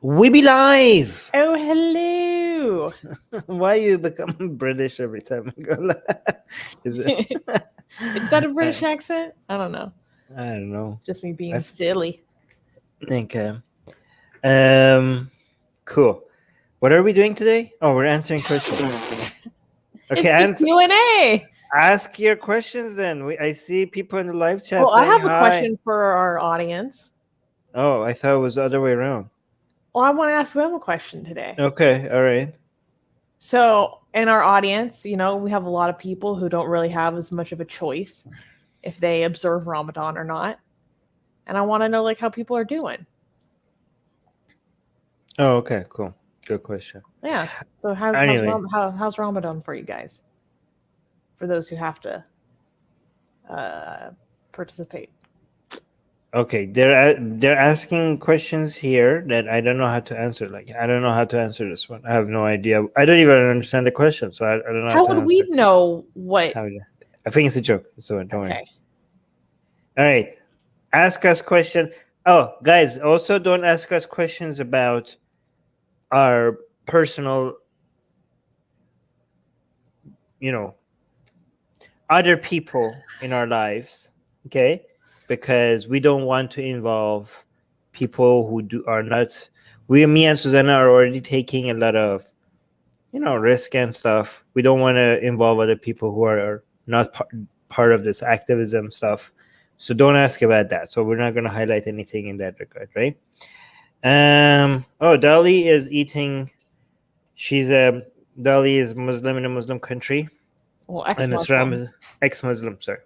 We be live. Oh, hello. Why you become British every time I go live? Is it? Is that a British accent? I don't know. I don't know. Just me being silly. Okay. Cool. What are we doing today? Oh, we're answering questions. Okay, it's the Q&A. Ask your questions then. I see people in the live chat Well, I saying have a question for our audience. Oh, I thought it was the other way around. Well, I want to ask them a question today. Okay, all right. So, in our audience, we have a lot of people who don't really have as much of a choice if they observe Ramadan or not. And I want to know, how people are doing. Oh, okay, cool. Good question. Yeah. So, how's Ramadan for you guys? For those who have to participate. Okay, they're asking questions here that I don't know how to answer. I don't know how to answer this one. I have no idea. I don't even understand the question, so I don't know how would we know what. I think it's a joke, so don't worry. Okay. All right, ask us question. Oh, guys, also don't ask us questions about our personal, other people in our lives, okay? Because we don't want to involve people who are not. Me and Susanna are already taking a lot of, risk and stuff. We don't want to involve other people who are not part of this activism stuff. So don't ask about that. So we're not going to highlight anything in that regard, right? Dolly is eating. Dolly is Muslim in a Muslim country. Well, ex-Muslim. Ex-Muslim, sorry.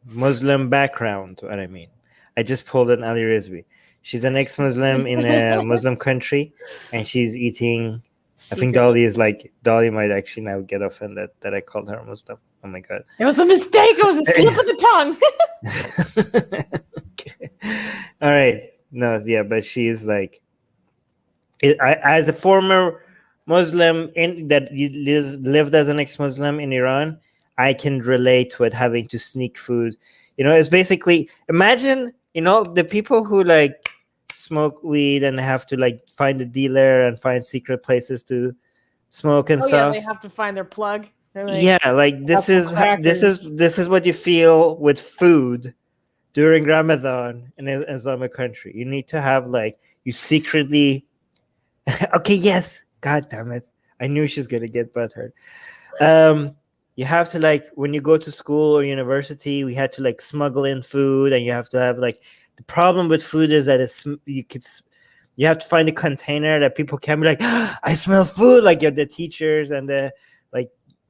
Muslim background, what I mean. I just pulled an Ali Rizvi. She's an ex-Muslim in a Muslim country, and she's eating. I think Dolly might actually now get offended that I called her a Muslim. Oh my God. It was a mistake. It was a slip of the tongue. Okay. All right. No, yeah, but she is as a former Muslim that lived as an ex-Muslim in Iran, I can relate with having to sneak food. It's basically, imagine, the people who smoke weed and have to find a dealer and find secret places to smoke and stuff. Yeah, they have to find their plug. This is what you feel with food during Ramadan in an Islamic country. You need to have you secretly. Okay, yes. God damn it! I knew she's gonna get butthurt. You have to when you go to school or university, we had to smuggle in food, and you have to have the problem with food is that you have to find a container that people can be I smell food, you're the teachers and the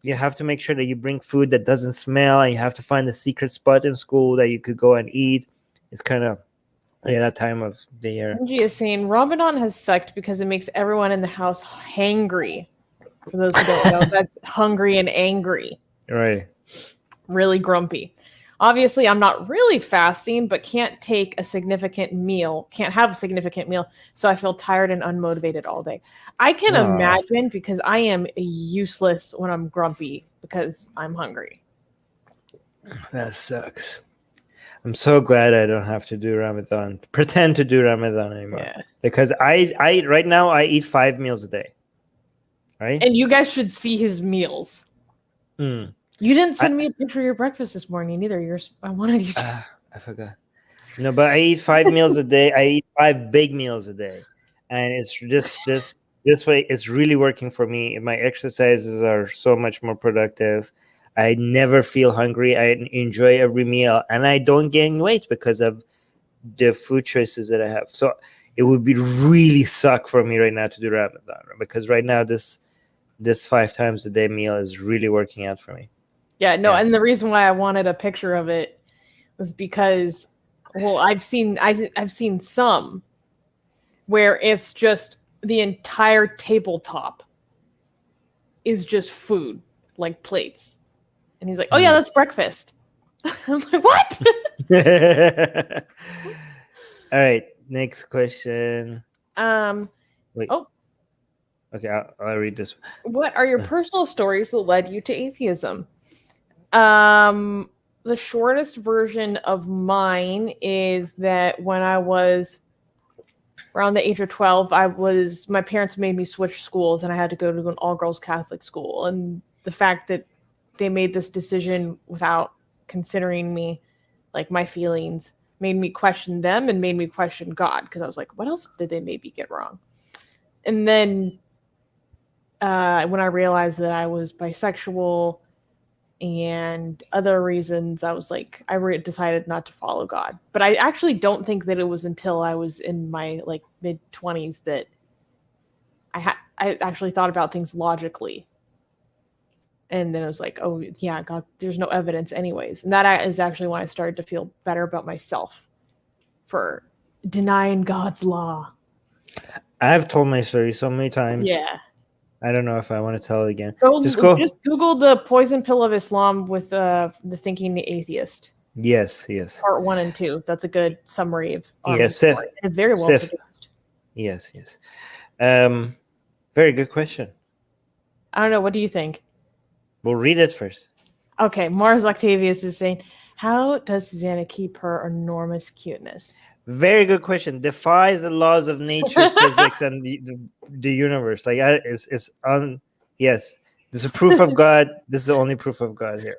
you have to make sure that you bring food that doesn't smell, and you have to find a secret spot in school that you could go and eat. It's kind of that time of the year. Angie is saying Ramadan has sucked because it makes everyone in the house hangry. For those who don't know, that's hungry and angry. Right. Really grumpy. Obviously, I'm not really fasting, but can't have a significant meal, so I feel tired and unmotivated all day. I can imagine, because I am useless when I'm grumpy because I'm hungry. That sucks. I'm so glad I don't have to pretend to do Ramadan anymore. Yeah. Because I right now I eat 5 meals a day. Right? And you guys should see his meals. You didn't send me a picture of your breakfast this morning either. I wanted you to. I forgot. No, but I eat 5 meals a day. I eat 5 big meals a day. And it's this way, it's really working for me. My exercises are so much more productive. I never feel hungry. I enjoy every meal, and I don't gain weight because of the food choices that I have. So it would be really suck for me right now to do Ramadan, because right now this 5 times a day meal is really working out for me. Yeah, no, and the reason why I wanted a picture of it was because, I've seen some where it's just the entire tabletop is just food, plates. And he's like, oh, yeah, that's breakfast. I'm like, what? All right, next question. Wait. Oh. Okay, I'll read this. What are your personal stories that led you to atheism? The shortest version of mine is that when I was around the age of 12, my parents made me switch schools and I had to go to an all-girls Catholic school. And the fact that they made this decision without considering me, like my feelings, made me question them and made me question God, because I was like, what else did they maybe get wrong? And then when I realized that I was bisexual and other reasons, I was like, decided not to follow God. But I actually don't think that it was until I was in my like mid-20s that I actually thought about things logically. And then it was like, oh yeah, God, there's no evidence anyways. And that is actually when I started to feel better about myself for denying God's law. I've told my story so many times. Yeah. I don't know if I want to tell it again. Just Google the poison pill of Islam with the Thinking the Atheist. Yes. Part 1 and 2. That's a good summary of yes, and very well produced. Yes. Very good question. I don't know. What do you think? We'll read it first. Okay, Mars Octavius is saying, how does Susanna keep her enormous cuteness? Very good question. Defies the laws of nature, physics, and the universe. Like, yes, this is a proof of God. This is the only proof of God here.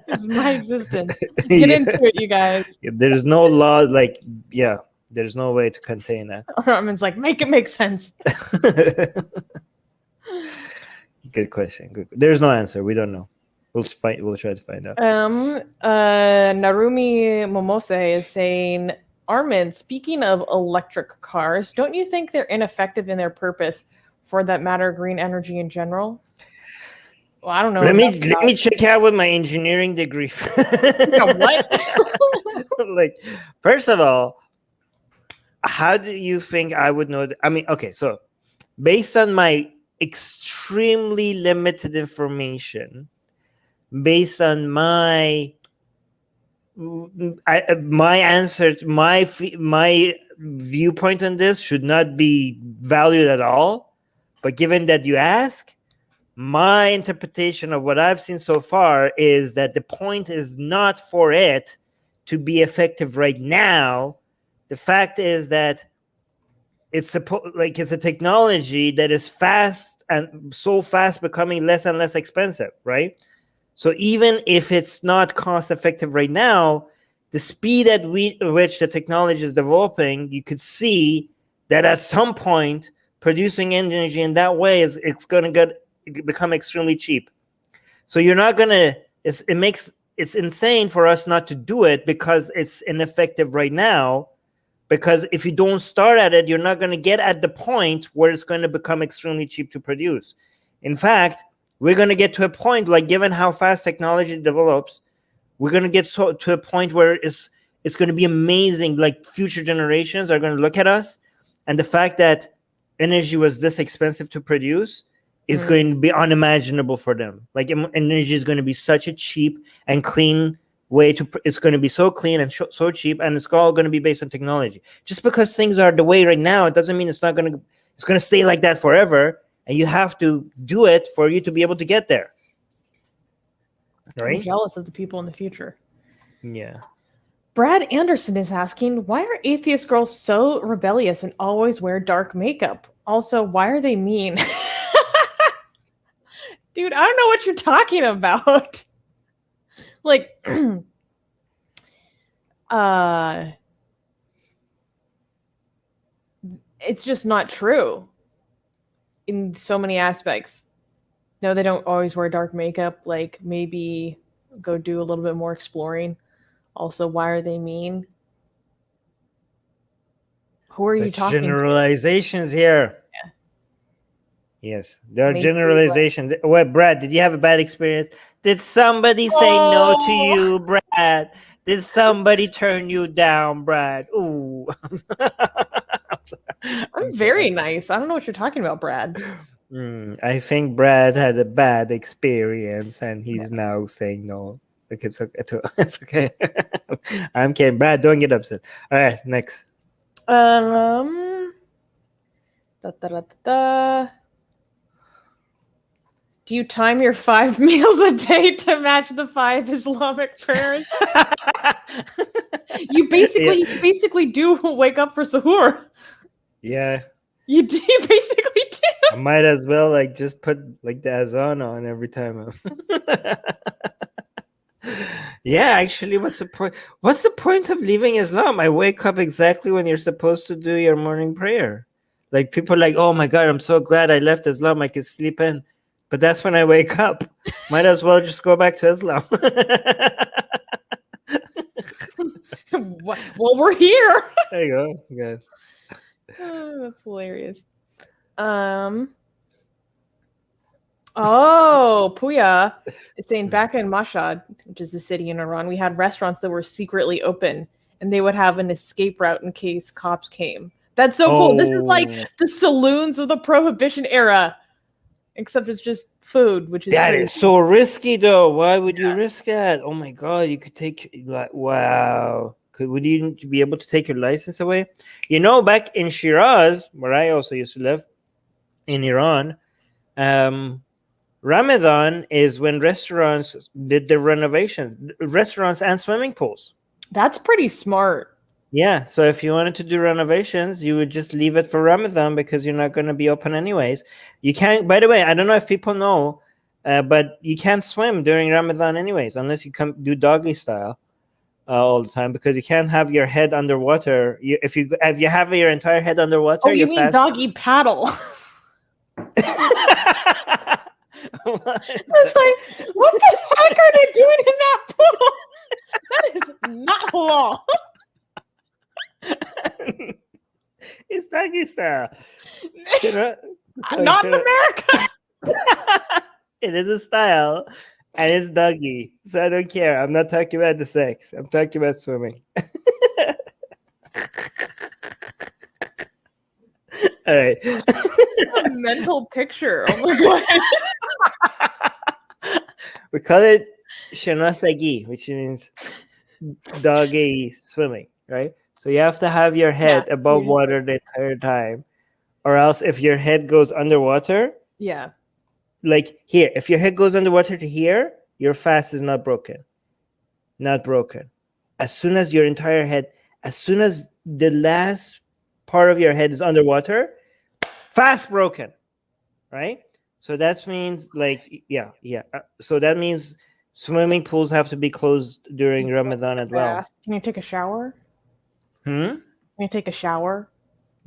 It's my existence. Get into it, you guys. There's no law. Like, there's no way to contain that. Armin's like, make it make sense. Good question. Good. There's no answer. We don't know. We'll try to find out. Narumi Momose is saying, Armin, speaking of electric cars, don't you think they're ineffective in their purpose, for that matter, green energy in general? Well, I don't know. Let me check out with my engineering degree. What? Like, first of all, how do you think I would know? I mean, okay, so based on my extremely limited information, based on my answer, my viewpoint on this should not be valued at all. But given that you ask, my interpretation of what I've seen so far is that the point is not for it to be effective right now. The fact is that it's a technology that is fast and so fast becoming less and less expensive, right? So even if it's not cost effective right now, the speed at which the technology is developing, you could see that at some point producing energy in that way it's going to become extremely cheap. So you're not going to, it's insane for us not to do it because it's ineffective right now. Because if you don't start at it, you're not going to get at the point where it's going to become extremely cheap to produce. In fact, we're going to get to a point, like, given how fast technology develops, we're going to get to a point where it's going to be amazing. Like, future generations are going to look at us, and the fact that energy was this expensive to produce is going to be unimaginable for them. Like, energy is going to be such a cheap and clean way it's going to be so clean and so cheap, and it's all going to be based on technology. Just because things are the way right now, it doesn't mean it's going to stay like that forever, and you have to do it for you to be able to get there. Right? I'm jealous of the people in the future. Yeah. Brad Anderson is asking, why are atheist girls so rebellious and always wear dark makeup? Also, why are they mean? Dude, I don't know what you're talking about. Like, it's just not true in so many aspects. No, they don't always wear dark makeup. Like, maybe go do a little bit more exploring. Also, why are they mean? Who are you talking generalizations to? Here. Yeah. Yes, there are generalizations. What, Brad, did you have a bad experience? Did somebody say no to you, Brad? Did somebody turn you down, Brad? Ooh. I'm very nice. I don't know what you're talking about, Brad. I think Brad had a bad experience and he's now saying no. Like, it's okay. It's okay. I'm kidding. Brad, don't get upset. All right, next. Do you time your 5 meals a day to match the 5 Islamic prayers? You basically do wake up for suhoor. Yeah. You basically do. I might as well like just put like the azan on every time. Yeah, actually, what's the point? What's the point of leaving Islam? I wake up exactly when you're supposed to do your morning prayer. Like people are like, oh my God, I'm so glad I left Islam. I could sleep in. But that's when I wake up. Might as well just go back to Islam. Well, we're here. There you go, guys. Oh, that's hilarious. Oh, Puya is saying back in Mashhad, which is a city in Iran, we had restaurants that were secretly open and they would have an escape route in case cops came. That's so cool. This is like the saloons of the Prohibition era, except it's just food, which is that crazy. is so risky though. Why would you risk that? Oh my God, you could take like wow. Would you be able to take your license away? You know, back in Shiraz, where I also used to live in Iran, Ramadan is when restaurants did the renovation, restaurants and swimming pools. That's pretty smart. Yeah, so if you wanted to do renovations, you would just leave it for Ramadan because you're not going to be open anyways. You can't, by the way, I don't know if people know, but you can't swim during Ramadan anyways, unless you come do doggy style all the time, because you can't have your head underwater. If you have your entire head underwater, oh, you mean doggy paddle? It's like, what the heck are they doing in that pool? That is not halal. It's doggy style. Not in America. It is a style, and it's doggy. So I don't care. I'm not talking about the sex. I'm talking about swimming. All right. A mental picture. Oh my God. We call it shanasagi, which means doggy swimming, right? So you have to have your head above water the entire time, or else if your head goes underwater, like here, if your head goes underwater to here, your fast is not broken. Not broken. As soon as your entire head, as soon as the last part of your head is underwater, fast broken, right? So that means like, so that means swimming pools have to be closed during Ramadan as well. Can you take a shower? Can you take a shower?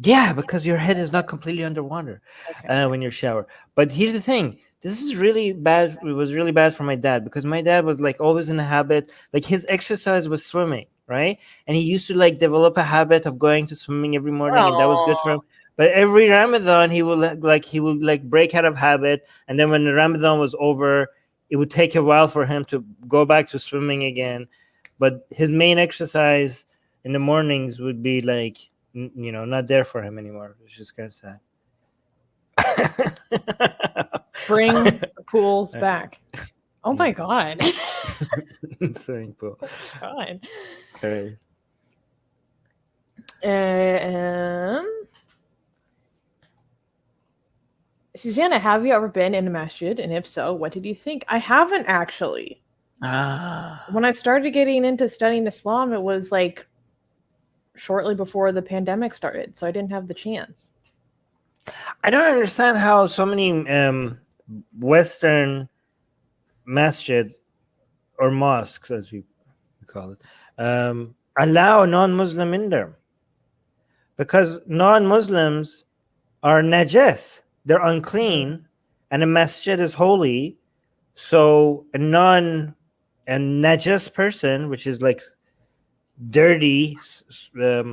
Yeah, because your head is not completely underwater when you shower. But here's the thing. This is really bad. It was really bad for my dad because my dad was like always in a habit, like his exercise was swimming, right? And he used to like develop a habit of going to swimming every morning, and that was good for him. But every Ramadan, he would break out of habit, and then when the Ramadan was over, it would take a while for him to go back to swimming again. But his main exercise in the mornings would be like, not there for him anymore. It's just kind of sad. Bring the pools back. Oh my God. Swimming pool. God. Okay. Susanna, have you ever been in a masjid? And if so, what did you think? I haven't actually. When I started getting into studying Islam, it was like shortly before the pandemic started, so I didn't have the chance. I don't understand how so many Western masjid or mosques, as we call it, allow non-Muslim in there, because non-Muslims are najas, they're unclean, and a masjid is holy. So a najas person, which is like dirty, I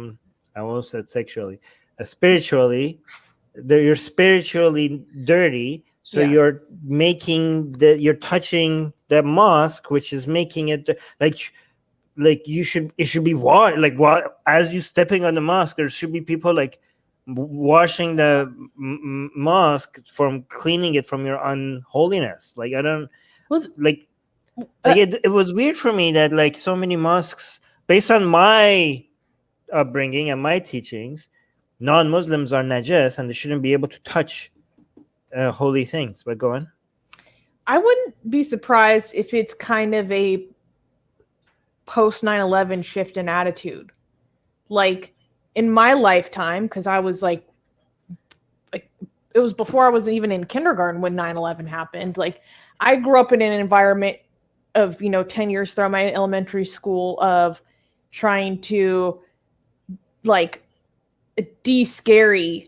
almost said sexually, spiritually, you're spiritually dirty, so you're touching the mosque, which is making it like it should be washed, like as you stepping on the mosque, there should be people like washing the mosque from cleaning it from your unholiness. Like I don't it was weird for me that like so many mosques, based on my upbringing and my teachings, non-Muslims are najas and they shouldn't be able to touch holy things. But go on. I wouldn't be surprised if it's kind of a post 9/11 shift in attitude. Like in my lifetime, because I was like it was before I was even in kindergarten when 9/11 happened. Like I grew up in an environment of 10 years throughout my elementary school of trying to like de-scarify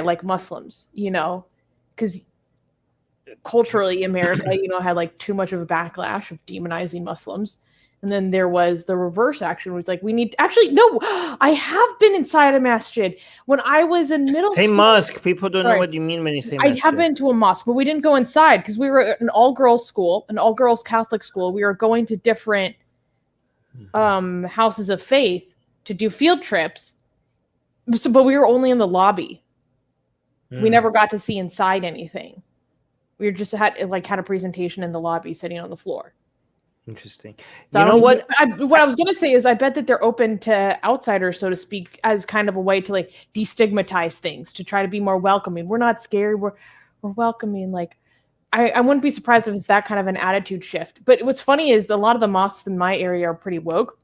like Muslims, because culturally America, had like too much of a backlash of demonizing Muslims. And then there was the reverse action, which like we need actually no, I have been inside a masjid when I was in middle school. Say mosque. People don't know Right. what you mean when you say I masjid. have been to a mosque, but we didn't go inside because we were an all-girls school, an all-girls Catholic school. We were going to different houses of faith to do field trips. So, but we were only in the lobby. We never got to see inside anything. We were just had a presentation in the lobby, sitting on the floor. Interesting. So you know what? What I was going to say is I bet that they're open to outsiders, so to speak, as kind of a way to like destigmatize things, to try to be more welcoming. We're not scared. We're welcoming. Like I wouldn't be surprised if it's that kind of an attitude shift. But what's funny is a lot of the mosques in my area are pretty woke.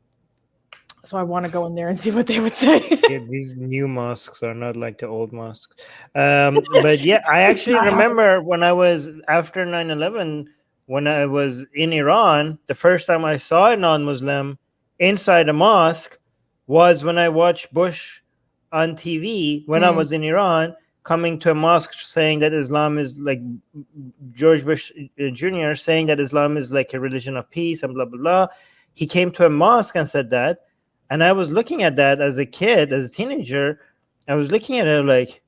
So I want to go in there and see what they would say. Yeah, these new mosques are not like the old mosques. But yeah, I actually remember when I was after 9/11, when I was in Iran, the first time I saw a non-Muslim inside a mosque was when I watched Bush on TV when I was in Iran, coming to a mosque saying that Islam is like George Bush Jr. saying that Islam is like a religion of peace and blah, blah, blah. He came to a mosque and said that. And I was looking at that as a kid, as a teenager. I was looking at it like,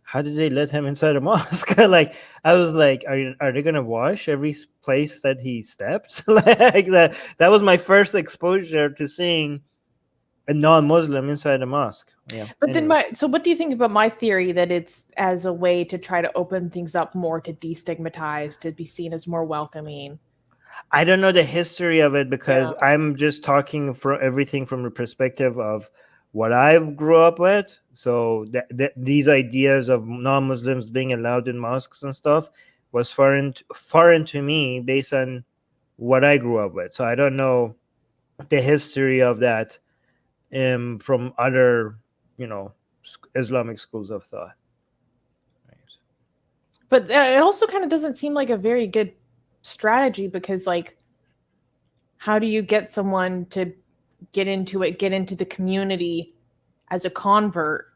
how did they let him inside a mosque? Like, I was like, are they gonna wash every place that he steps? Like that was my first exposure to seeing a non-Muslim inside a mosque. Yeah. But anyways. Then so what do you think about my theory that it's as a way to try to open things up more, to destigmatize, to be seen as more welcoming? I don't know the history of it because I'm just talking for everything from the perspective of what I grew up with. So these ideas of non-Muslims being allowed in mosques and stuff was foreign to me based on what I grew up with. So I don't know the history of that from other, Islamic schools of thought. Right. But it also kind of doesn't seem like a very good strategy because, like, how do you get someone to get into the community as a convert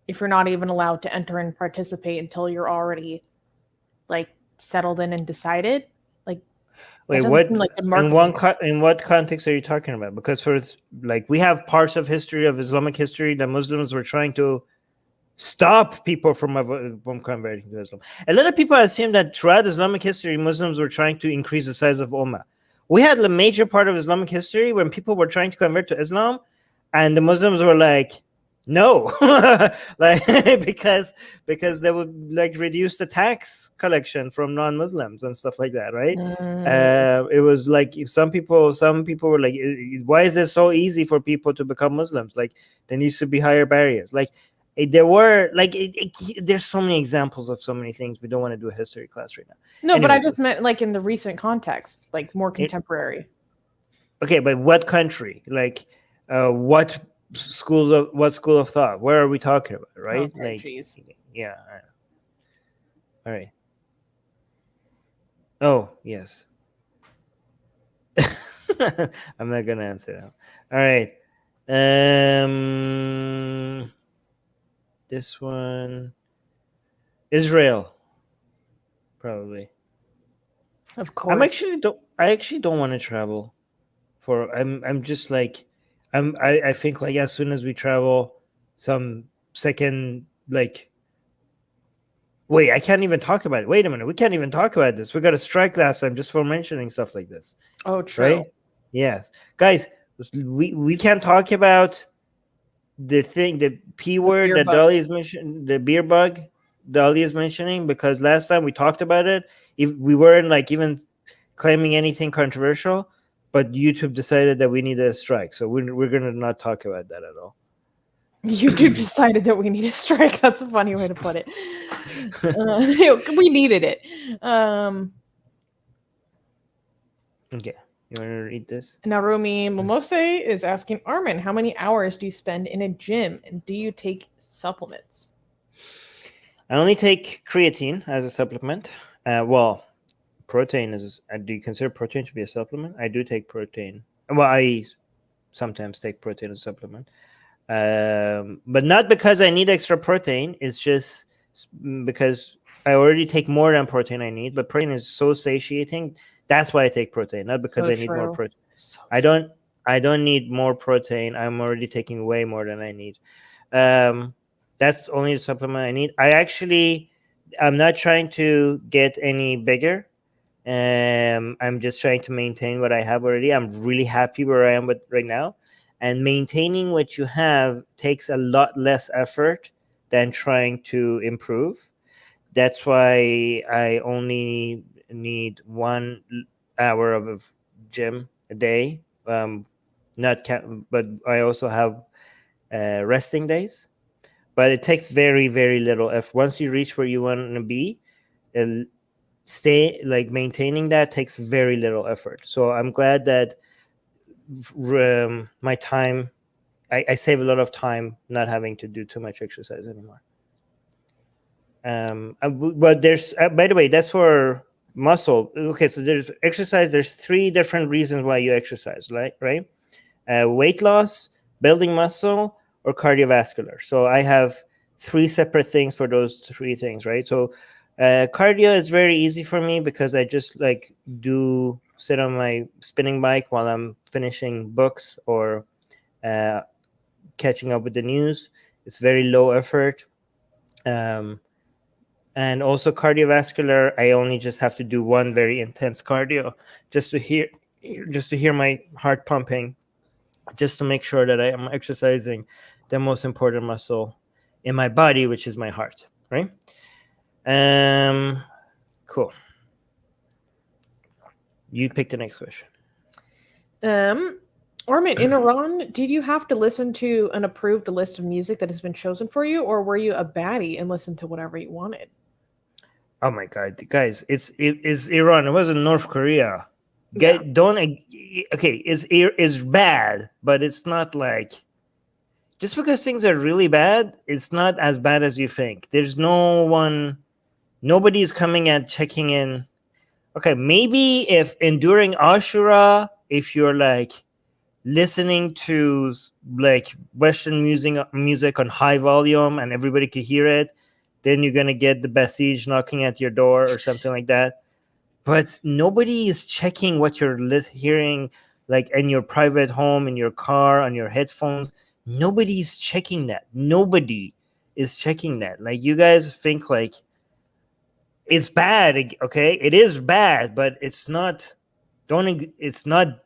if you're not even allowed to enter and participate until you're already like settled in and decided? Like, wait, what? Like in what context are you talking about? Because for like we have parts of history of Islamic history that Muslims were trying to stop people from converting to Islam. A lot of people assume that throughout Islamic history, Muslims were trying to increase the size of Ummah. We had a major part of Islamic history when people were trying to convert to Islam, and the Muslims were like, no, like because they would like reduce the tax collection from non-Muslims and stuff like that, right? It was like some people were like, why is it so easy for people to become Muslims? Like there needs to be higher barriers. Like there were like there's so many examples of so many things. We don't want to do a history class right now. No, anyways, but I just meant like in the recent context, like more contemporary. Okay, but what country? Like what school of thought? Where are we talking about? Right? Okay, geez. Yeah. All right. Oh yes. I'm not gonna answer that. All right. This one, Israel, probably. Of course. I actually don't want to travel. I'm just like, I think like as soon as we travel, some second like. Wait, I can't even talk about it. Wait a minute, we can't even talk about this. We got a strike last time just for mentioning stuff like this. Oh, true. Right? Yes, guys, we can't talk about the P word that Dolly is mentioning, the beer bug Dolly is mentioning, because last time we talked about it, if we weren't like even claiming anything controversial, but YouTube decided that we needed a strike, so we're gonna not talk about that at all. YouTube decided that we need a strike. That's a funny way to put it. We needed it. Okay. You want to read this? Narumi Momose is asking, Armin, how many hours do you spend in a gym, and do you take supplements? I only take creatine as a supplement. Well, protein is. Do you consider protein to be a supplement? I do take protein. Well, I sometimes take protein as a supplement, but not because I need extra protein. It's just because I already take more than protein I need. But protein is so satiating. That's why I take protein, not because I need more protein. I don't need more protein. I'm already taking way more than I need. That's only the supplement I need. I'm not trying to get any bigger. I'm just trying to maintain what I have already. I'm really happy where I am with right now. And maintaining what you have takes a lot less effort than trying to improve. That's why I only need 1 hour of gym a day. But I also have resting days. But it takes very, very little. If once you reach where you want to be, maintaining that takes very little effort. So I'm glad that my time, I save a lot of time not having to do too much exercise anymore. But there's, by the way, that's for muscle. Okay, so there's exercise. There's 3 different reasons why you exercise, right? Weight loss, building muscle, or cardiovascular. So I have 3 separate things for those 3 things, right? So cardio is very easy for me because I just sit on my spinning bike while I'm finishing books or catching up with the news. It's very low effort. And also cardiovascular, I only just have to do 1 very intense cardio just to hear my heart pumping, just to make sure that I am exercising the most important muscle in my body, which is my heart, right? Cool. You pick the next question. Armin, in Iran, did you have to listen to and approve the list of music that has been chosen for you, or were you a baddie and listened to whatever you wanted? Oh my God, guys! It's Iran. It wasn't North Korea. It's bad, but it's not like, just because things are really bad, it's not as bad as you think. There's nobody's coming and checking in. Okay, maybe during Ashura, if you're like listening to like Western music on high volume and everybody can hear it, then you're gonna get the Basij knocking at your door or something like that. But nobody is checking what you're hearing, like in your private home, in your car, on your headphones. Nobody's checking that. Nobody is checking that. Like, you guys think like it's bad. Okay, it is bad, but it's not. It's not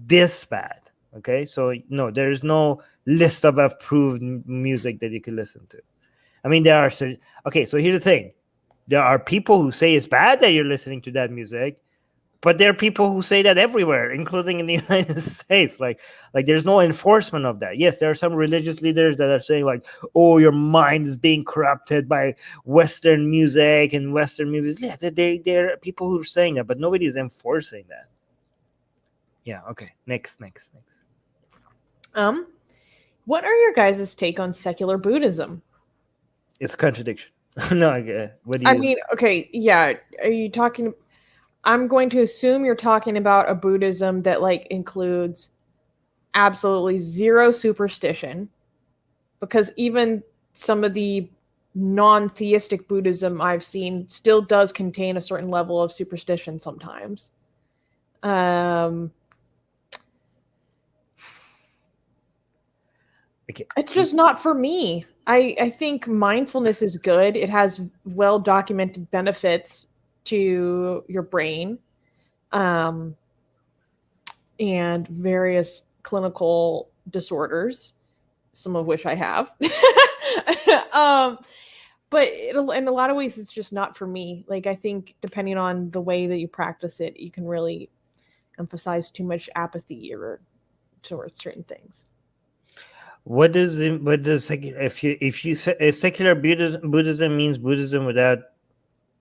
this bad. Okay, so no, there is no list of approved music that you can listen to. I mean, there are. Okay, so here's the thing. There are people who say it's bad that you're listening to that music, but there are people who say that everywhere, including in the United States. Like there's no enforcement of that. Yes, there are some religious leaders that are saying like, oh, your mind is being corrupted by Western music and Western movies. Yeah, there are people who are saying that, but nobody is enforcing that. Yeah, okay. Next. What are your guys' take on secular Buddhism? It's a contradiction. No, what do you... I mean, okay, yeah. Are you talking... I'm going to assume you're talking about a Buddhism that like includes absolutely zero superstition, because even some of the non-theistic Buddhism I've seen still does contain a certain level of superstition sometimes. Okay. It's just not for me. I think mindfulness is good. It has well-documented benefits to your brain, and various clinical disorders, some of which I have. But in a lot of ways, it's just not for me. Like, I think depending on the way that you practice it, you can really emphasize too much apathy or towards certain things. What does if secular Buddhism means Buddhism without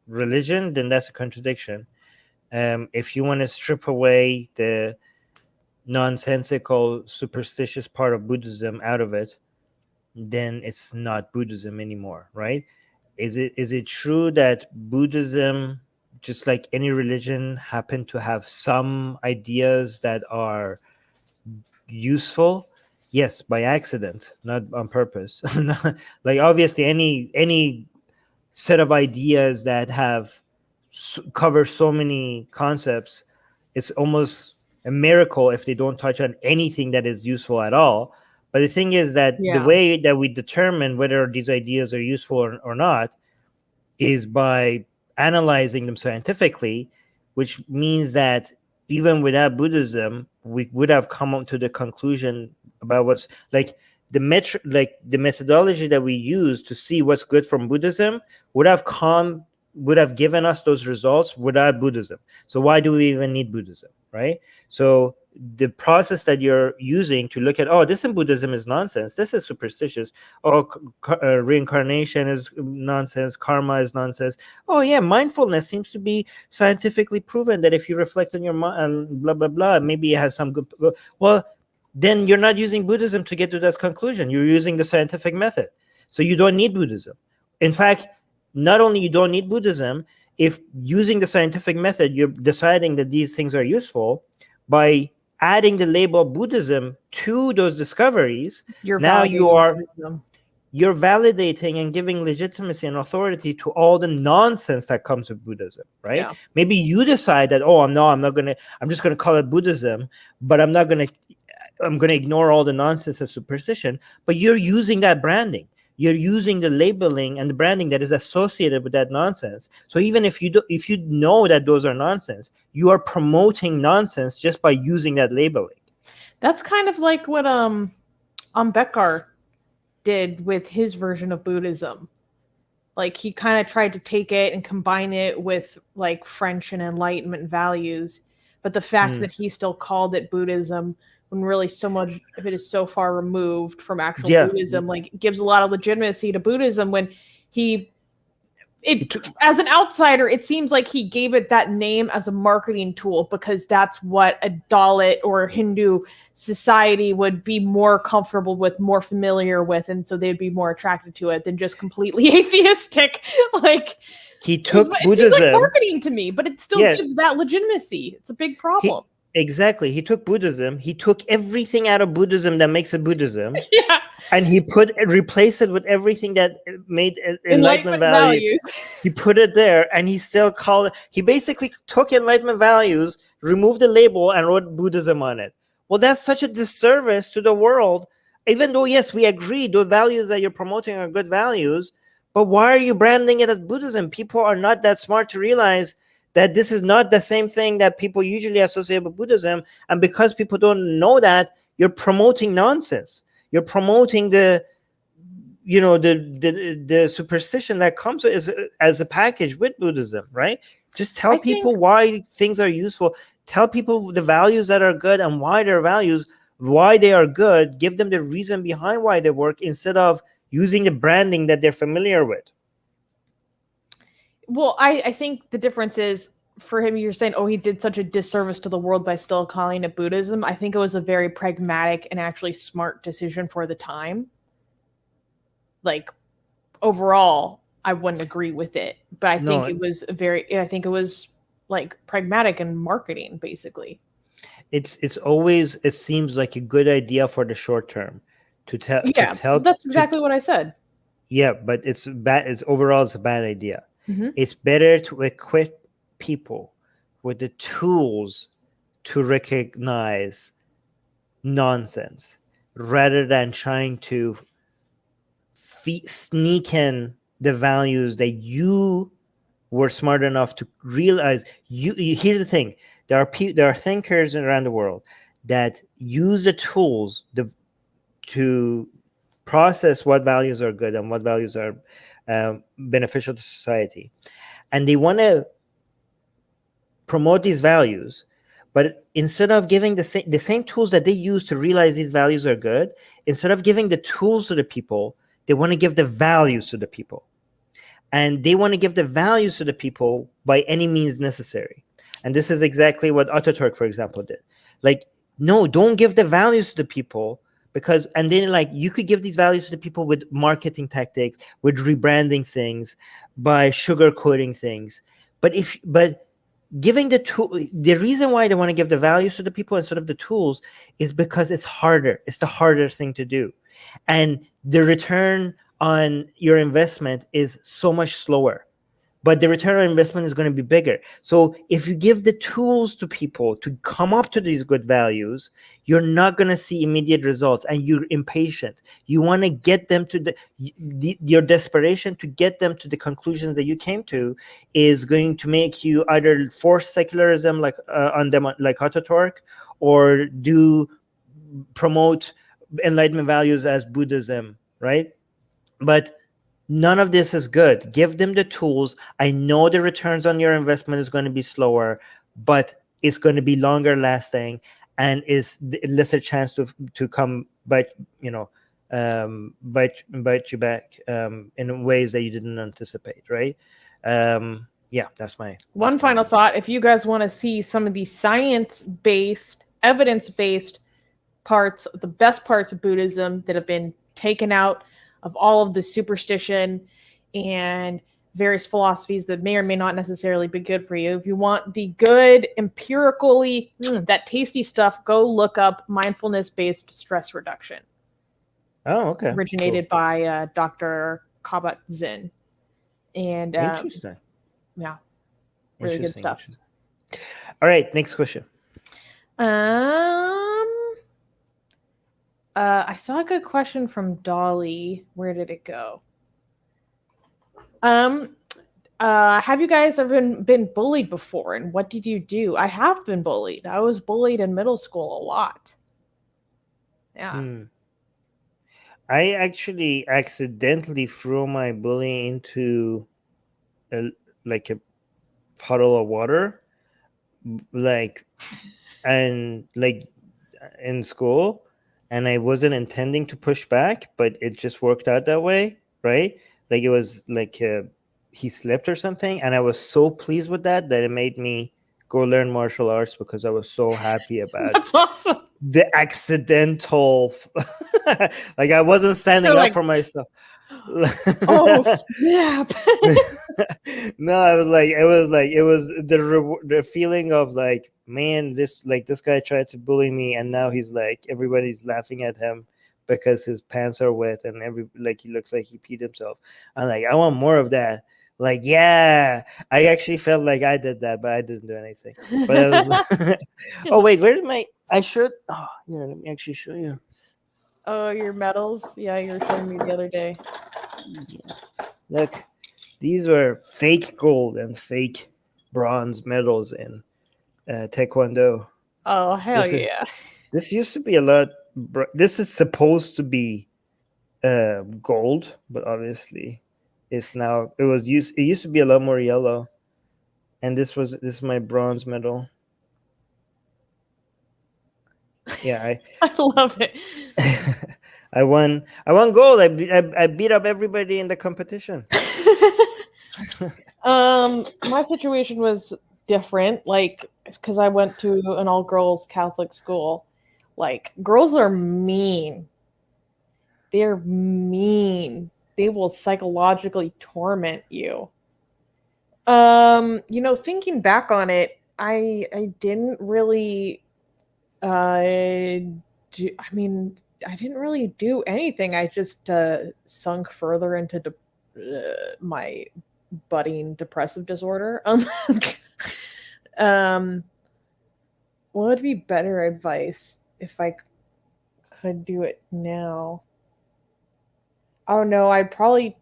religion, then that's a contradiction. If you want to strip away the nonsensical, superstitious part of Buddhism out of it, then it's not Buddhism anymore, right? Is it true that Buddhism, just like any religion, happen to have some ideas that are useful? Yes, by accident, not on purpose. Like obviously, any set of ideas that have cover so many concepts, it's almost a miracle if they don't touch on anything that is useful at all. But the thing is that the way that we determine whether these ideas are useful or not is by analyzing them scientifically, which means that even without Buddhism, we would have come up to the conclusion about what's like the methodology that we use to see what's good from Buddhism would have given us those results without Buddhism. So why do we even need Buddhism, right? So the process that you're using to look at, oh, this in Buddhism is nonsense, this is superstitious, oh, reincarnation is nonsense, karma is nonsense, oh yeah, mindfulness seems to be scientifically proven that if you reflect on your mind, blah blah blah, maybe it has some good. Well, then you're not using Buddhism to get to that conclusion. You're using the scientific method. So you don't need Buddhism. In fact, not only you don't need Buddhism, if using the scientific method, you're deciding that these things are useful, by adding the label Buddhism to those discoveries, you're validating and giving legitimacy and authority to all the nonsense that comes with Buddhism, right? Yeah. Maybe you decide that, oh, no, I'm just going to call it Buddhism, but I'm going to ignore all the nonsense of superstition. But you're using that branding. You're using the labeling and the branding that is associated with that nonsense. So even if you know that those are nonsense, you are promoting nonsense just by using that labeling. That's kind of like what Ambedkar did with his version of Buddhism. Like he kind of tried to take it and combine it with like French and Enlightenment values, but the fact that he still called it Buddhism, when really so much of it is so far removed from actual Buddhism, like gives a lot of legitimacy to Buddhism when as an outsider, it seems like he gave it that name as a marketing tool because that's what a Dalit or Hindu society would be more comfortable with, more familiar with, and so they'd be more attracted to it than just completely atheistic. Like he took Buddhism, it seems like marketing to me, but it still gives that legitimacy. It's a big problem. Exactly. He took Buddhism. He took everything out of Buddhism that makes it Buddhism. Yeah. And he replaced it with everything that made Enlightenment values. He put it there and he still called it. He basically took Enlightenment values, removed the label, and wrote Buddhism on it. Well, that's such a disservice to the world. Even though, yes, we agree those values that you're promoting are good values, but why are you branding it as Buddhism? People are not that smart to realize that this is not the same thing that people usually associate with Buddhism. And because people don't know that, you're promoting nonsense. You're promoting the superstition that comes as a package with Buddhism, right? Just tell people why things are useful. Tell people the values that are good and why they're values, why they are good. Give them the reason behind why they work instead of using the branding that they're familiar with. Well, I think the difference is, for him, you're saying, oh, he did such a disservice to the world by still calling it Buddhism. I think it was a very pragmatic and actually smart decision for the time. Like, overall, I wouldn't agree with it. But I think it was like pragmatic and marketing, basically. It seems like a good idea for the short term to tell. That's exactly what I said. Yeah, but it's bad. It's a bad idea. Mm-hmm. It's better to equip people with the tools to recognize nonsense rather than trying to sneak in the values that you were smart enough to realize. Here's the thing: there are thinkers around the world that use the tools to process what values are good and what values are beneficial to society, and they want to promote these values, But instead of giving the same tools that they use to realize these values are good, instead of giving the tools to the people, they want to give the values to the people. And they want to give the values to the people by any means necessary. And this is exactly what Ataturk, for example, did. Like, no, don't give the values to the people, because, and then like you could give these values to the people with marketing tactics, with rebranding things, by sugarcoating things. But giving the reason why they want to give the values to the people instead of the tools is because it's harder. It's the harder thing to do. And the return on your investment is so much slower, but the return on investment is going to be bigger. So if you give the tools to people to come up to these good values, you're not going to see immediate results, and you're impatient. You want to get them to your desperation to get them to the conclusions that you came to is going to make you either force secularism like on them, like Ataturk, or promote Enlightenment values as Buddhism, right? But none of this is good. Give them the tools. I know the returns on your investment is going to be slower, but it's going to be longer lasting, and is lesser chance to come bite you back in ways that you didn't anticipate, right? Yeah, that's my one final thought. If you guys want to see some of the science-based, evidence-based parts, the best parts of Buddhism that have been taken out of all of the superstition and various philosophies that may or may not necessarily be good for you. If you want the good, empirically, that tasty stuff, go look up mindfulness-based stress reduction. Oh, okay. Originated by Dr. Kabat-Zinn. And interesting. Yeah. Really good stuff. All right, next question. I saw a good question from Dolly. Where did it go? Have you guys ever been bullied before, and what did you do? I have been bullied. I was bullied in middle school a lot. Yeah. I actually accidentally threw my bully into a puddle of water, and in school, and I wasn't intending to push back, but it just worked out that way, right? Like it was like he slipped or something, and I was so pleased with that it made me go learn martial arts, because I was so happy about That's awesome. The accidental like I wasn't standing up for myself. Oh snap. No, it was the feeling of like, man, this guy tried to bully me, and now he's like, everybody's laughing at him because his pants are wet, and he looks like he peed himself. I'm like, I want more of that. Like, yeah, I actually felt like I did that, but I didn't do anything. But I was like, oh wait, where's my? I should. Oh, yeah, let me actually show you. Oh, your medals? Yeah, you were showing me the other day. Yeah. Look, these were fake gold and fake bronze medals in Taekwondo. Oh, hell yeah. This used to be a lot. This is supposed to be gold, but obviously it's now. It used to be a lot more yellow, and this is my bronze medal. Yeah, I love it. I won gold. I beat up everybody in the competition. My situation was different, like, because I went to an all-girls Catholic school. Like, girls are mean. They're mean. They will psychologically torment you. Thinking back on it, I didn't really I didn't really do anything. I just sunk further into my budding depressive disorder. What would be better advice if I could do it now? Oh no, I'd probably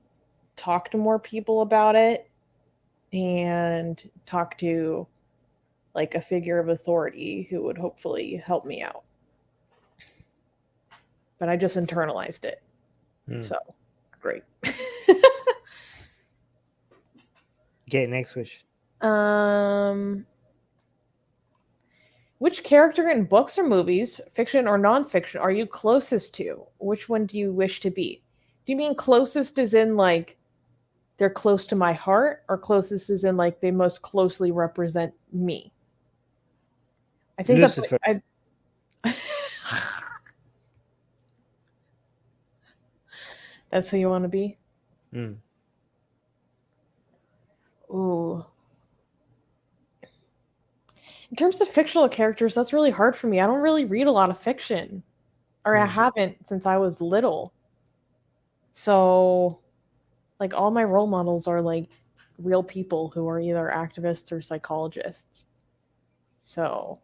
talk to more people about it and talk to like a figure of authority who would hopefully help me out. But I just internalized it. So, great. Okay, next question. Which character in books or movies, fiction or nonfiction, are you closest to? Which one do you wish to be? Do you mean closest as in like they're close to my heart, or closest as in like they most closely represent me? I think Lucifer. that's I That's who you want to be? Mm. Ooh. In terms of fictional characters, that's really hard for me. I don't really read a lot of fiction. Or I haven't since I was little. So, like, all my role models are, like, real people who are either activists or psychologists. So,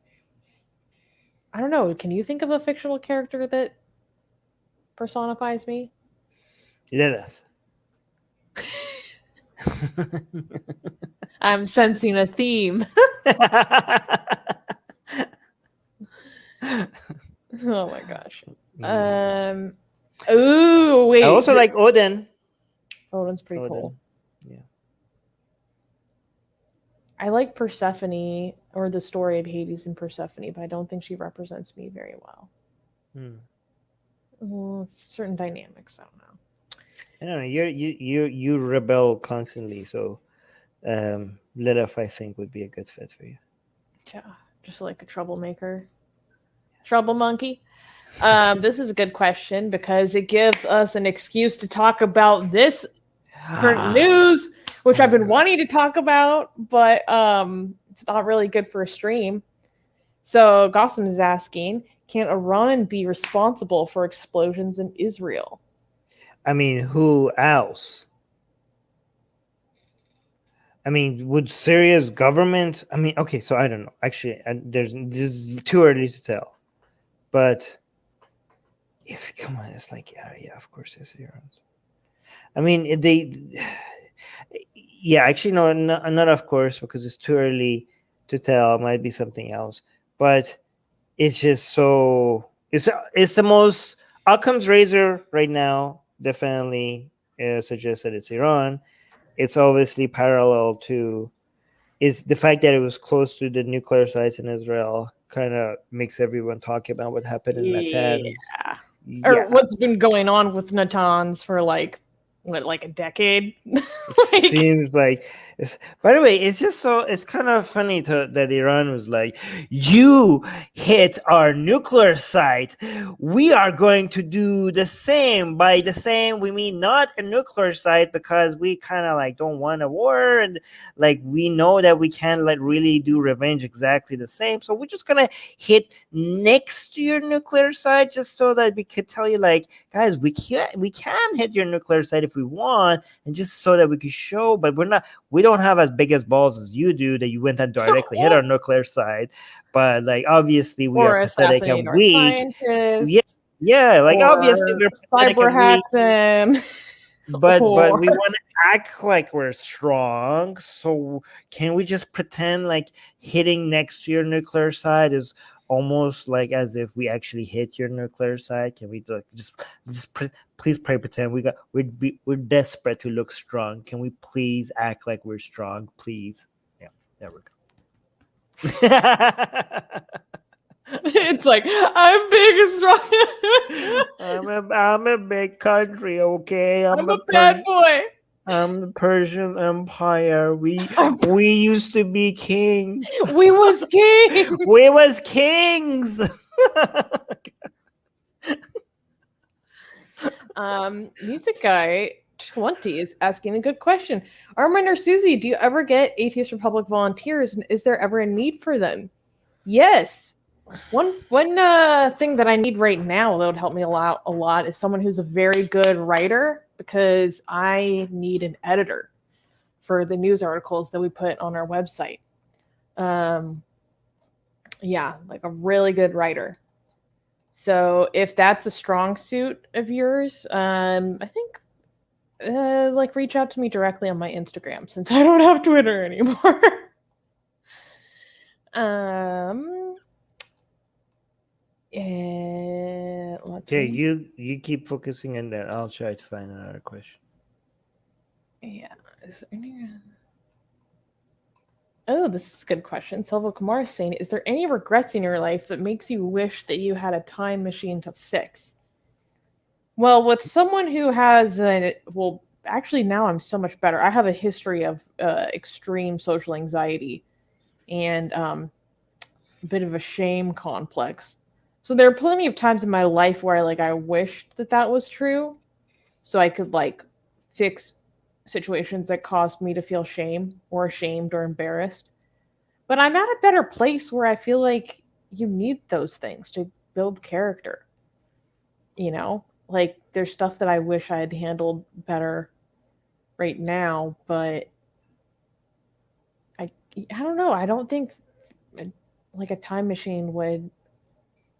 I don't know. Can you think of a fictional character that personifies me? Lilith. I'm sensing a theme. Oh my gosh. Ooh, wait. I also like Odin. Odin's pretty Odin. cool. Yeah. I like Persephone, or the story of Hades and Persephone, but I don't think she represents me very well. Certain dynamics, I don't know. I don't know. You rebel constantly, so Lilith, I think, would be a good fit for you. Yeah, just like a troublemaker. Trouble monkey. This is a good question because it gives us an excuse to talk about this current news, which I've been wanting to talk about, but it's not really good for a stream. So Gossam is asking, can Iran be responsible for explosions in Israel? I mean, who else? I mean, would Syria's government? I mean, okay, so I don't know. Actually, this is too early to tell. But come on, it's like yeah, of course it's Iran. I mean, actually no, not of course, because it's too early to tell. It might be something else, but it's just so it's the most Occam's razor right now. Definitely suggests that it's Iran. It's obviously parallel to is the fact that it was close to the nuclear sites in Israel kind of makes everyone talk about what happened in Natanz. Yeah. Or what's been going on with Natanz for like a decade? It seems like by the way, it's just so it's kind of funny that Iran was like, you hit our nuclear site, we are going to do the same. By the same we mean not a nuclear site, because we kind of like don't want a war, and like we know that we can't like really do revenge exactly the same, so we're just gonna hit next to your nuclear site just so that we could tell you like, guys, we can hit your nuclear site if we want, and just so that we could show, but we don't have as big as balls as you do that you went and directly hit our nuclear site. But like obviously we are pathetic and weak. Yeah, like obviously we're pathetic and weak. Them. But we want to act like we're strong. So can we just pretend like hitting next to your nuclear site is almost like as if we actually hit your nuclear site? Can we please pretend we're desperate to look strong? Can we please act like we're strong, please? Yeah, there we go. It's like I'm big and strong. I'm a big country, okay? I'm a bad boy. I'm the Persian Empire. We used to be kings. We was kings. We was kings. Music guy 20 is asking a good question. Armin or Susie, do you ever get Atheist Republic volunteers, and is there ever a need for them? Yes. One thing that I need right now that would help me a lot is someone who's a very good writer, because I need an editor for the news articles that we put on our website. Yeah, like a really good writer. So if that's a strong suit of yours, I think like reach out to me directly on my Instagram, since I don't have Twitter anymore. Okay, you keep focusing on that. I'll try to find another question. Yeah. Oh, this is a good question. Silva Kumar is saying, is there any regrets in your life that makes you wish that you had a time machine to fix? Well, with someone who has actually now I'm so much better. I have a history of extreme social anxiety and a bit of a shame complex. So there are plenty of times in my life where I wished that was true, so I could fix situations that caused me to feel shame or ashamed or embarrassed. But I'm at a better place where I feel like you need those things to build character. There's stuff that I wish I had handled better right now, but I don't know. I don't think a time machine would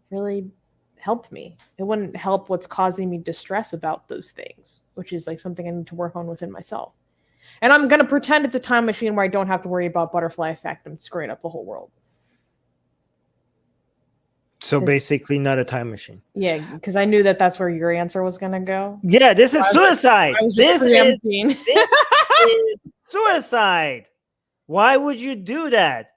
really help me. It wouldn't help what's causing me distress about those things, which is something I need to work on within myself. And I'm going to pretend it's a time machine where I don't have to worry about butterfly effect and screwing up the whole world. So basically not a time machine. Yeah, because I knew that's where your answer was going to go. Yeah, this is suicide. This is suicide. Why would you do that?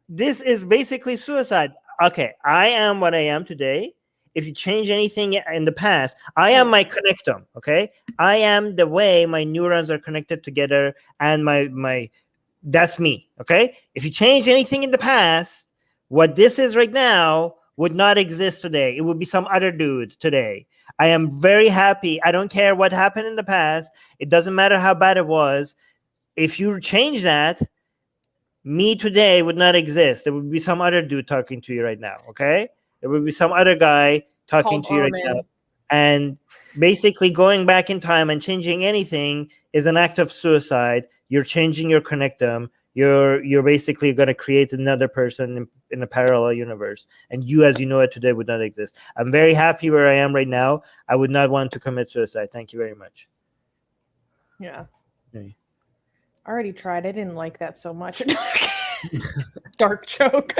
This is basically suicide. Okay, I am what I am today. If you change anything in the past, I am my connectome, okay? I am the way my neurons are connected together, and my that's me, okay? If you change anything in the past, what this is right now would not exist today. It would be some other dude today. I am very happy. I don't care what happened in the past. It doesn't matter how bad it was. If you change that, me today would not exist. There would be some other dude talking to you right now, okay? There would be some other guy talking to you right now. And basically going back in time and changing anything is an act of suicide. You're changing your connectome. You're basically going to create another person in a parallel universe. And you, as you know it today, would not exist. I'm very happy where I am right now. I would not want to commit suicide. Thank you very much. Yeah. Okay. I already tried. I didn't like that so much. Dark joke.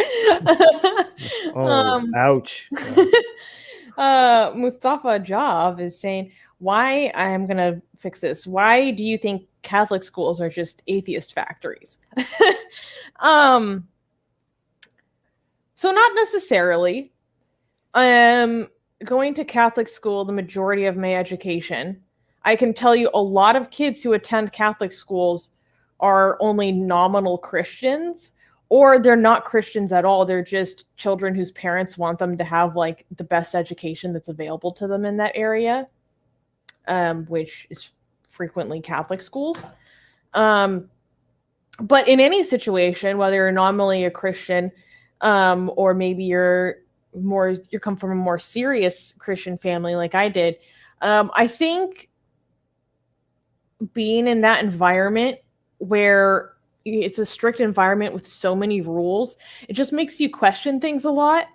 Ouch. Mustafa Jav is saying, why I'm going to fix this. Why do you think Catholic schools are just atheist factories? So not necessarily. Going to Catholic school, the majority of my education, I can tell you a lot of kids who attend Catholic schools are only nominal Christians, or they're not Christians at all. They're just children whose parents want them to have the best education that's available to them in that area, which is frequently Catholic schools. But in any situation, whether you're nominally a Christian, or maybe you come from a more serious Christian family like I did, I think being in that environment where it's a strict environment with so many rules, it just makes you question things a lot.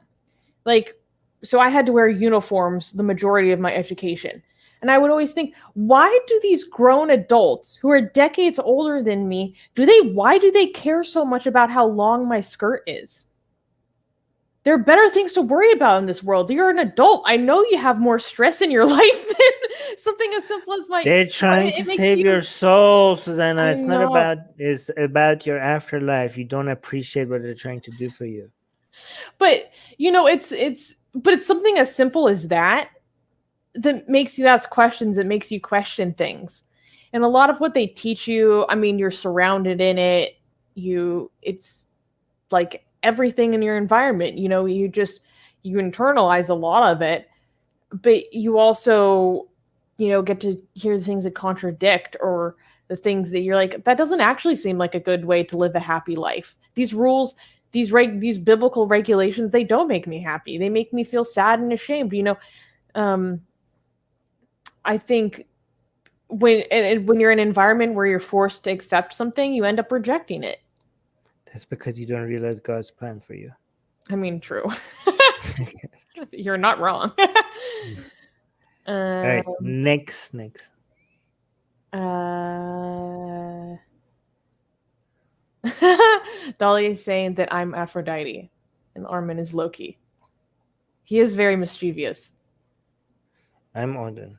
So I had to wear uniforms the majority of my education. And I would always think, why do these grown adults who are decades older than me, why do they care so much about how long my skirt is? There are better things to worry about in this world. You're an adult. I know you have more stress in your life than something as simple as They're trying to save your soul, Susanna. It's about your afterlife. You don't appreciate what they're trying to do for you. But it's something as simple as that makes you ask questions. It makes you question things. And a lot of what they teach you, I mean, you're surrounded in it. It's like everything in your environment, you internalize a lot of it, but you also, get to hear the things that contradict, or the things that you're like, that doesn't actually seem like a good way to live a happy life. These rules, these biblical regulations, they don't make me happy. They make me feel sad and ashamed. I think when you're in an environment where you're forced to accept something, you end up rejecting it. That's because you don't realize God's plan for you. I mean, true. You're not wrong. All right, next. Dolly is saying that I'm Aphrodite and Armin is Loki. He is very mischievous. I'm Odin.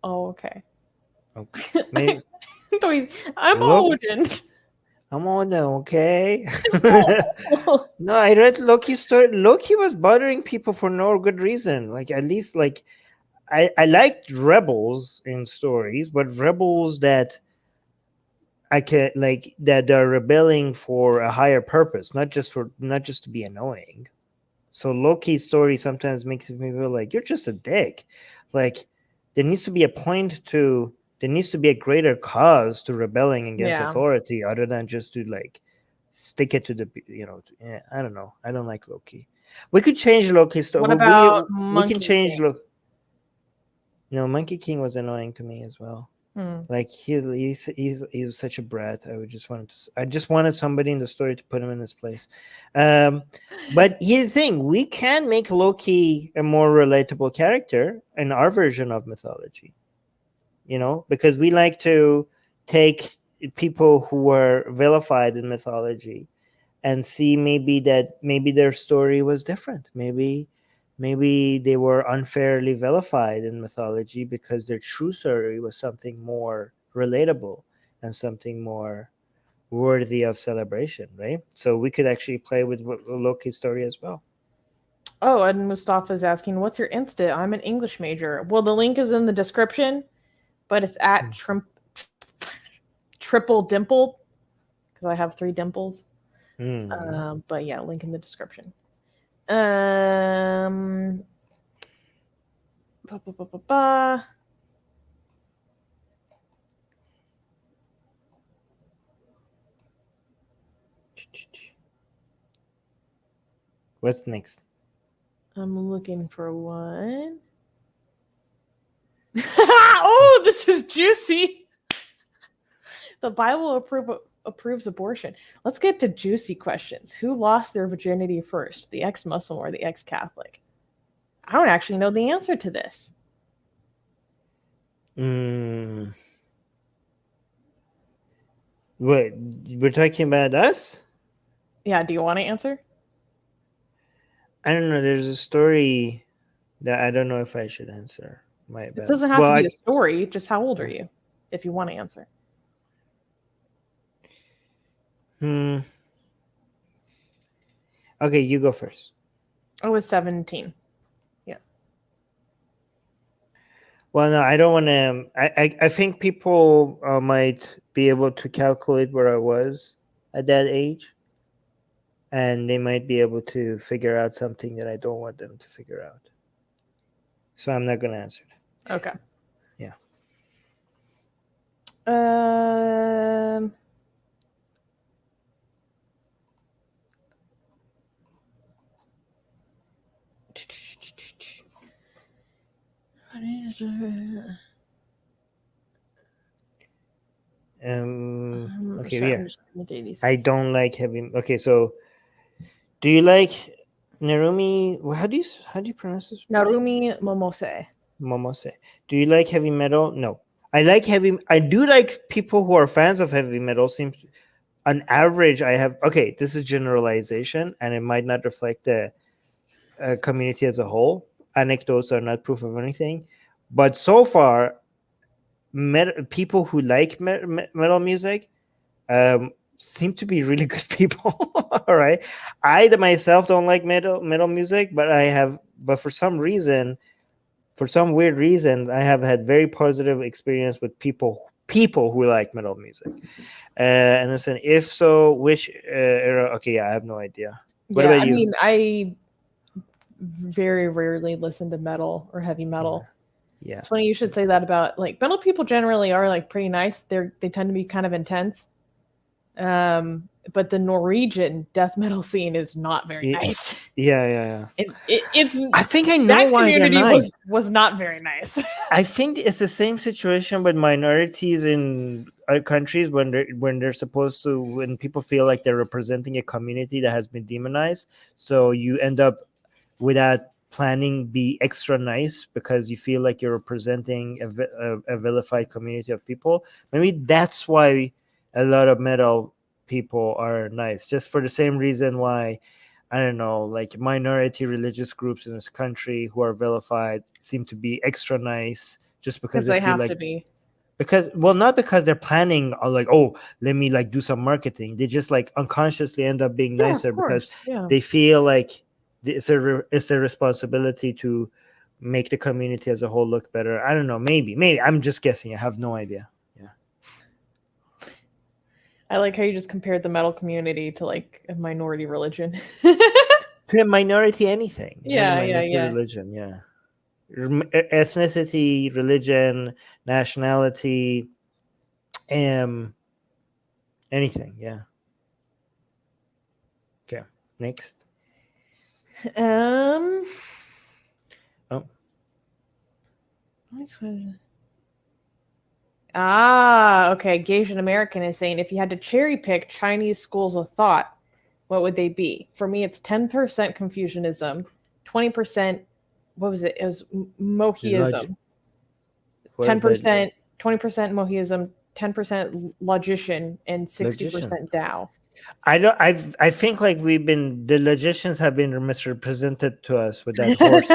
Oh, okay. Okay. Maybe... I'm Odin. I'm on them, okay? No, I read Loki's story. Loki was bothering people for no good reason. Like, at least, like, I liked rebels in stories, but rebels that I can like that they're rebelling for a higher purpose, not just to be annoying. So Loki's story sometimes makes me feel like you're just a dick. Like, there needs to be a point to there needs to be a greater cause to rebelling against Yeah. authority other than just to like stick it to the I don't know. I don't like Loki. We could change Loki's story. What about We can Monkey change King? Loki. No, Monkey King was annoying to me as well. Like he was such a brat. I just wanted somebody in the story to put him in his place. But here's the thing: we can make Loki a more relatable character in our version of mythology. Because we like to take people who were vilified in mythology and see maybe their story was different. Maybe they were unfairly vilified in mythology because their true story was something more relatable and something more worthy of celebration, right? So we could actually play with Loki's story as well. Oh, and Mustafa's asking, what's your Insta? I'm an English major. Well, the link is in the description, but it's at triple dimple because I have 3 dimples. But yeah, link in the description. Ba, ba, ba, ba, ba. What's next? I'm looking for one. Oh, this is juicy. The Bible approves abortion. Let's get to juicy questions. Who lost their virginity first, the ex-Muslim or the ex-Catholic? I don't actually know the answer to this. What, we're talking about us? Yeah, do you want to answer? I don't know. There's a story that I don't know if I should answer. It doesn't have to be a story. Just how old are you, if you want to answer? Okay, you go first. I was 17. Yeah. Well, no, I don't want to. I think people might be able to calculate where I was at that age, and they might be able to figure out something that I don't want them to figure out. So I'm not going to answer that. Okay. Yeah. Okay, yeah. I don't like heavy. Okay, so do you like Narumi? How do you pronounce this? Narumi Momose. Momose. Do you like heavy metal? No. I do like people who are fans of heavy metal. Seems on average, I have. Okay, this is generalization, and it might not reflect the community as a whole. Anecdotes are not proof of anything, but so far, people who like metal music seem to be really good people. All right, I myself don't like metal music, but for some reason, for some weird reason, I have had very positive experience with people who like metal music. And listen, if so, which era? Okay, yeah, I have no idea. What about you? I mean, I very rarely listen to metal or heavy metal. Yeah. It's funny you should say that about like metal people generally are like pretty nice. They tend to be kind of intense. But the Norwegian death metal scene is not very nice. Yeah. It's. I think I know why they're nice. Was not very nice. I think it's the same situation with minorities in other countries when they're supposed to, when people feel like they're representing a community that has been demonized. So you end up, without planning, be extra nice because you feel like you're representing a vilified community of people. Maybe that's why a lot of metal people are nice, just for the same reason why, I don't know, like minority religious groups in this country who are vilified seem to be extra nice just because they feel have like to be. not because they're planning like, oh, let me like do some marketing. They just like unconsciously end up being nicer because they feel like it's their responsibility to make the community as a whole look better. I don't know. Maybe I'm just guessing. I have no idea. Yeah. I like how you just compared the metal community to like a minority religion. To a minority anything. Yeah. Religion. Yeah. Ethnicity, religion, nationality, anything. Yeah. Okay. Next. Oh. Okay. Gasian American is saying, if you had to cherry pick Chinese schools of thought, what would they be? For me, it's 10% Confucianism, 20%. What was it? It was Mohiism. 10%, 20% Mohiism, 10% logician, and 60% Tao. I think like the logicians have been misrepresented to us with that horse,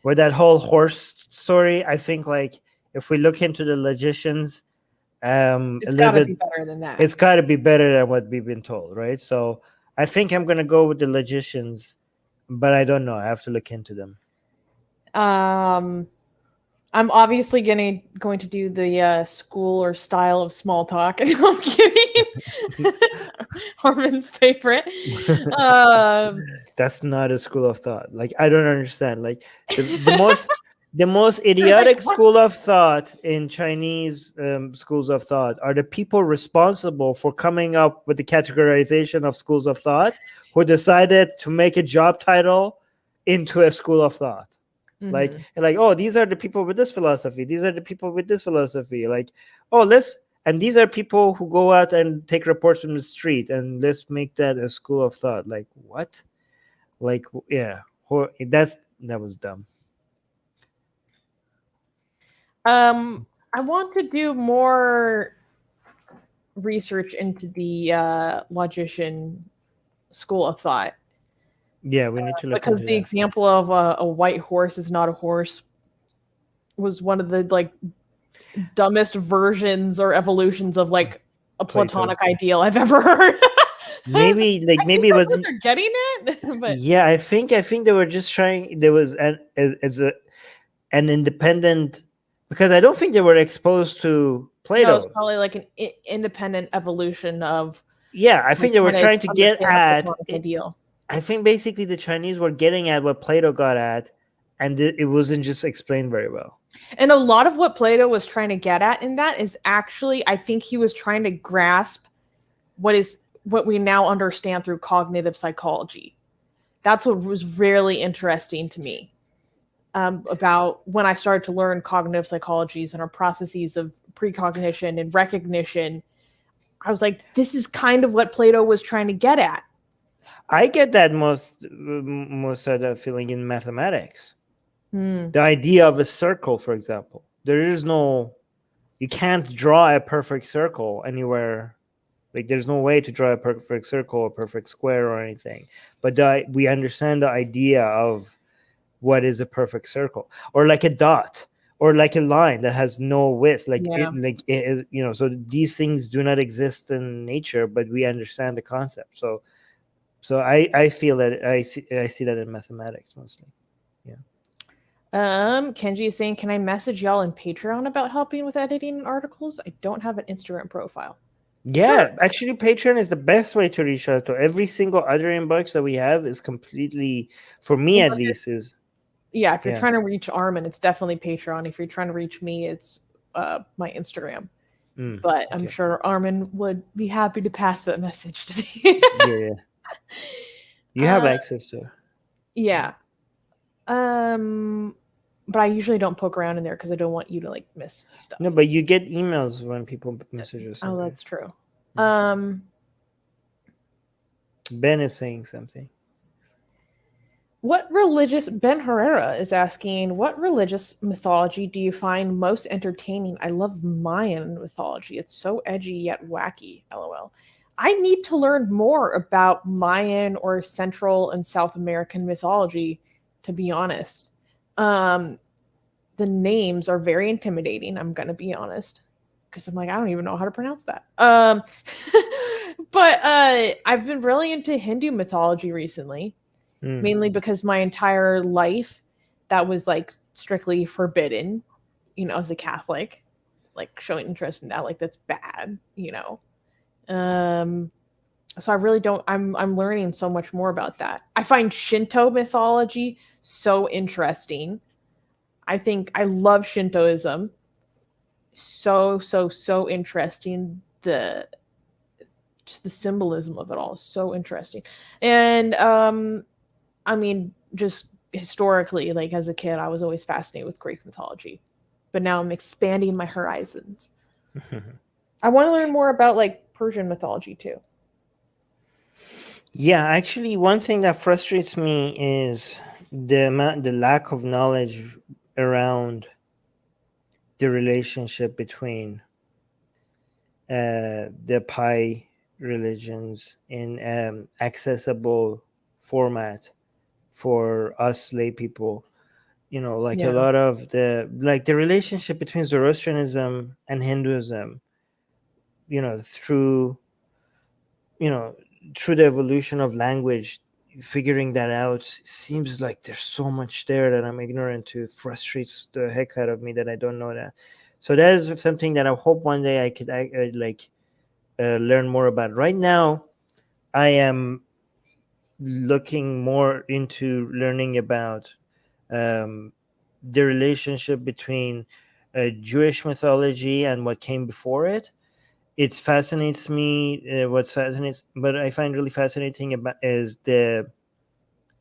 with that whole horse story. I think like if we look into the logicians, it's got to be better than that. It's got to be better than what we've been told, right? So I think I'm gonna go with the logicians, but I don't know. I have to look into them. I'm obviously going to do the school or style of small talk. I'm kidding. Armin's favorite. That's not a school of thought. Like, I don't understand. Like the most idiotic school of thought in Chinese schools of thought are the people responsible for coming up with the categorization of schools of thought who decided to make a job title into a school of thought. Mm-hmm. Like, oh, these are the people with this philosophy. These are the people with this philosophy. Like, oh, and these are people who go out and take reports from the street, and let's make that a school of thought. Like, what? Like, yeah, that was dumb. I want to do more research into the logician school of thought. Yeah, we need to look because the example of a white horse is not a horse was one of the like dumbest versions or evolutions of like a Platonic ideal I've ever heard. maybe it wasn't they're getting it. But yeah, I think they were just trying. There was an independent, because I don't think they were exposed to Plato. No, it's probably like an independent evolution of. Yeah, I think they were trying to get at ideal. I think basically the Chinese were getting at what Plato got at, and it wasn't just explained very well. And a lot of what Plato was trying to get at in that is actually, I think he was trying to grasp what we now understand through cognitive psychology. That's what was really interesting to me about when I started to learn cognitive psychologies and our processes of precognition and recognition. I was like, this is kind of what Plato was trying to get at. I get that most of the feeling in mathematics. The idea of a circle, for example. You can't draw a perfect circle anywhere. Like, there's no way to draw a perfect circle or perfect square or anything. But we understand the idea of what is a perfect circle, or like a dot, or like a line that has no width. So these things do not exist in nature, but we understand the concept. So I feel that I see that in mathematics mostly. Yeah. Kenji is saying, can I message y'all in Patreon about helping with editing articles? I don't have an Instagram profile. Yeah, sure. Actually, Patreon is the best way to reach out to. Every single other inbox that we have is completely, for me at least, is. Yeah, if you're trying to reach Armin, it's definitely Patreon. If you're trying to reach me, it's my Instagram. But I'm sure Armin would be happy to pass that message to me. Yeah. You have access to it. Yeah. But I usually don't poke around in there because I don't want you to like miss stuff. No, but you get emails when people message us. Oh, that's true. Ben is saying something. Ben Herrera is asking, what religious mythology do you find most entertaining? I love Mayan mythology. It's so edgy yet wacky. LOL. I need to learn more about Mayan or Central and South American mythology, to be honest. The names are very intimidating, I'm going to be honest. because I'm like, I don't even know how to pronounce that. But I've been really into Hindu mythology recently, mainly because my entire life that was like strictly forbidden, as a Catholic, like showing interest in that, like that's bad, So I really don't. I'm learning so much more about that. I find Shinto mythology so interesting. I think I love Shintoism. So interesting. Just the symbolism of it all is so interesting. And I mean, just historically, like as a kid, I was always fascinated with Greek mythology, but now I'm expanding my horizons. I want to learn more about like Persian mythology too. Yeah, actually, one thing that frustrates me is the lack of knowledge around the relationship between the Pi religions in accessible format for us lay people. Like a lot of the relationship between Zoroastrianism and Hinduism, through you know through the evolution of language, figuring that out seems like there's so much there that I'm ignorant to. It frustrates the heck out of me that I don't know that. So that is something that I hope one day I could learn more about. Right now I am looking more into learning about the relationship between Jewish mythology and what came before it. It fascinates me. But I find really fascinating about is the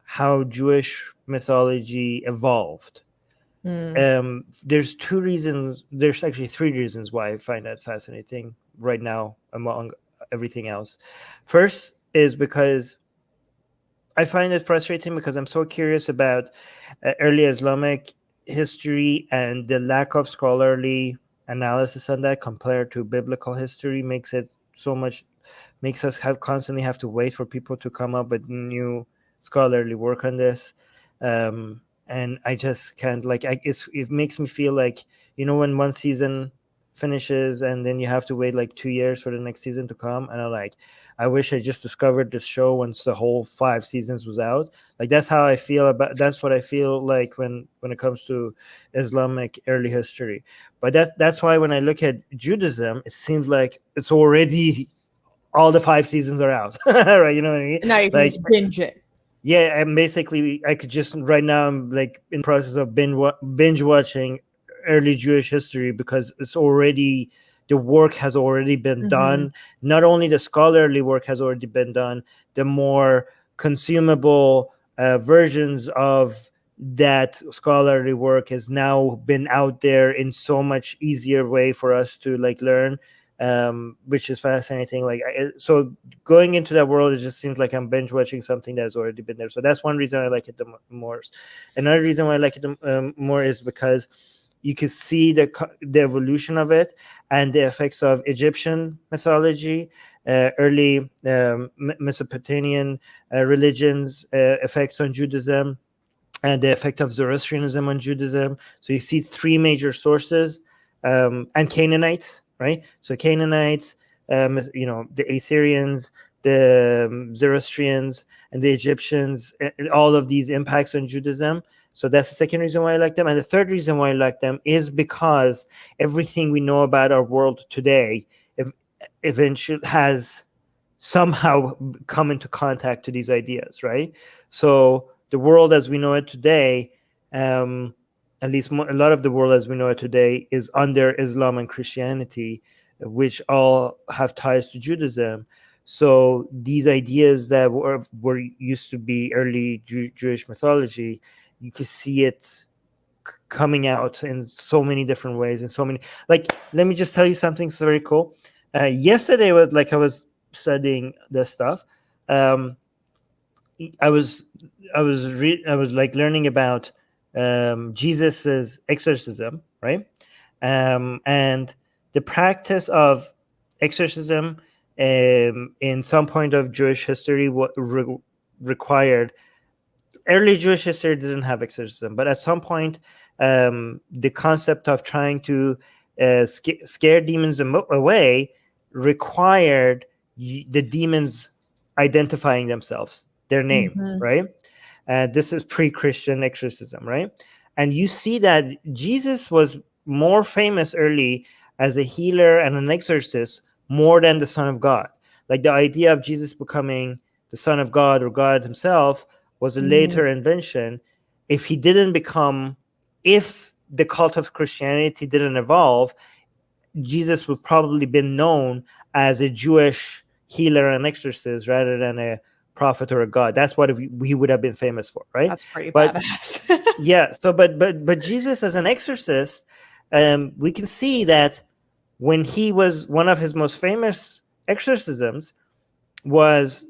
how Jewish mythology evolved. There's two reasons. There's actually three reasons why I find that fascinating right now, among everything else. First is because I find it frustrating because I'm so curious about early Islamic history, and the lack of scholarly analysis on that compared to biblical history makes us constantly have to wait for people to come up with new scholarly work on this. And I just can't it makes me feel like, when one season finishes and then you have to wait like 2 years for the next season to come, and I wish I just discovered this show once the whole 5 seasons was out. Like that's what I feel like when it comes to Islamic early history. But that's why when I look at Judaism, it seems like it's already all the 5 seasons are out. Right, you know what I mean? Now you can just binge it. Yeah, and basically I could just right now I'm like in the process of binge watching early Jewish history, because the work has already been done. Not only the scholarly work has already been done, the more consumable versions of that scholarly work has now been out there in so much easier way for us to learn, which is fascinating. So going into that world, it just seems like I'm binge watching something that has already been there. So that's one reason I like it the most. Another reason why I like it more is because you can see the evolution of it and the effects of Egyptian mythology, early Mesopotamian religions, effects on Judaism, and the effect of Zoroastrianism on Judaism. So you see three major sources, and Canaanites, right? So Canaanites, the Assyrians, the Zoroastrians, and the Egyptians, and all of these impacts on Judaism. So that's the second reason why I like them. And the third reason why I like them is because everything we know about our world today eventually has somehow come into contact to these ideas, right? So the world as we know it today, at least a lot of the world as we know it today, is under Islam and Christianity, which all have ties to Judaism. So these ideas that were used to be early Jewish mythology, you could see it coming out in so many different ways, and so many. Let me just tell you something so very cool. Yesterday was I was studying this stuff. I was learning about Jesus's exorcism, right? And the practice of exorcism in some point of Jewish history required. Early Jewish history didn't have exorcism, but at some point, the concept of trying to scare demons away required the demons identifying themselves, their name, right? This is pre-Christian exorcism, right? And you see that Jesus was more famous early as a healer and an exorcist more than the Son of God. Like the idea of Jesus becoming the Son of God or God himself was a later invention. If the cult of Christianity didn't evolve, Jesus would probably been known as a Jewish healer and exorcist rather than a prophet or a god. That's what he would have been famous for, right? That's pretty badass. Yeah. So, but Jesus as an exorcist, we can see that when he was, one of his most famous exorcisms was